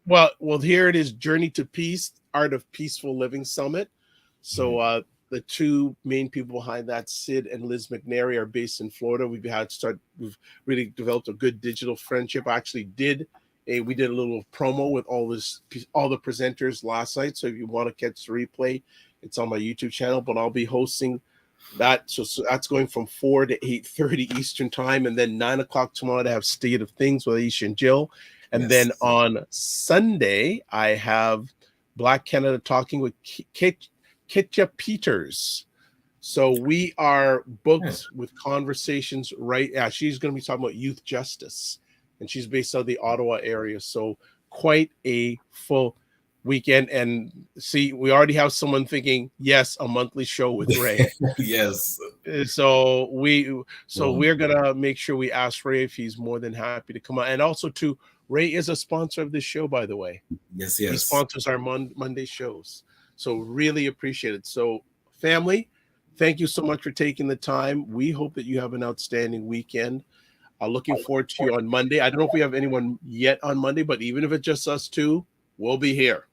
Well, here it is, Journey to Peace, Art of Peaceful Living Summit. So the two main people behind that, Sid and Liz McNary, are based in Florida. We've really developed a good digital friendship. I actually we did a little promo with all the presenters last night. So if you want to catch the replay, it's on my YouTube channel, but I'll be hosting that. So that's going from 4 to 8:30 Eastern time, and then 9 o'clock tomorrow to have State of Things with Aisha and Jill. And then on Sunday, I have Black Canada Talking with Kitja Peters. So we are booked with conversations she's going to be talking about youth justice, and she's based out of the Ottawa area. So quite a full weekend. And see, we already have someone thinking, yes, a monthly show with Ray. Yes. So we're gonna make sure we ask Ray if he's more than happy to come on. And also too, Ray is a sponsor of this show, by the way. Yes. He sponsors our Monday shows. So really appreciate it. So family, thank you so much for taking the time. We hope that you have an outstanding weekend. Looking forward to you on Monday. I don't know if we have anyone yet on Monday, but even if it's just us two, we'll be here.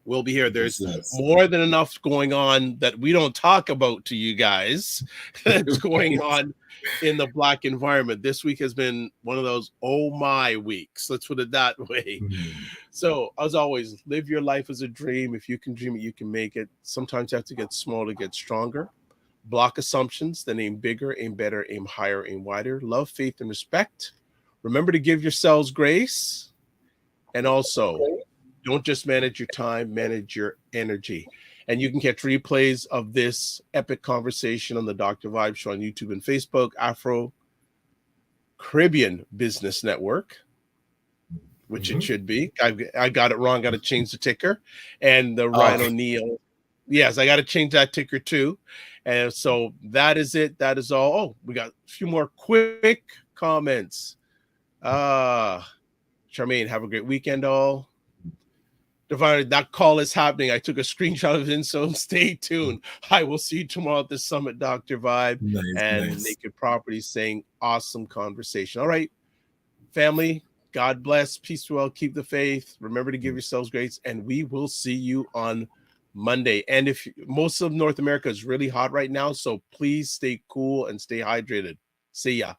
We'll be here. There's more than enough going on that we don't talk about to you guys that's going on in the Black environment. This week has been one of those oh my weeks. Let's put it that way. So as always, live your life as a dream. If you can dream it, you can make it. Sometimes you have to get small to get stronger. Block assumptions, then aim bigger, aim better, aim higher, aim wider. Love, faith, and respect. Remember to give yourselves grace. And also, don't just manage your time, manage your energy. And you can catch replays of this epic conversation on the Dr. Vibe Show on YouTube and Facebook, Afro Caribbean Business Network, which it should be. I got it wrong. Got to change the ticker. And the Ryan Oneil. Yes, I got to change that ticker too. And so that is it. That is all. Oh, we got a few more quick comments. Charmaine, have a great weekend all. Divine, that call is happening. I took a screenshot of it, so stay tuned. I will see you tomorrow at the summit, Dr. Vibe, and Naked Properties saying awesome conversation. All right, family, God bless, peace well, keep the faith. Remember to give yourselves grace, and we will see you on Monday. And if most of North America is really hot right now, so please stay cool and stay hydrated. See ya.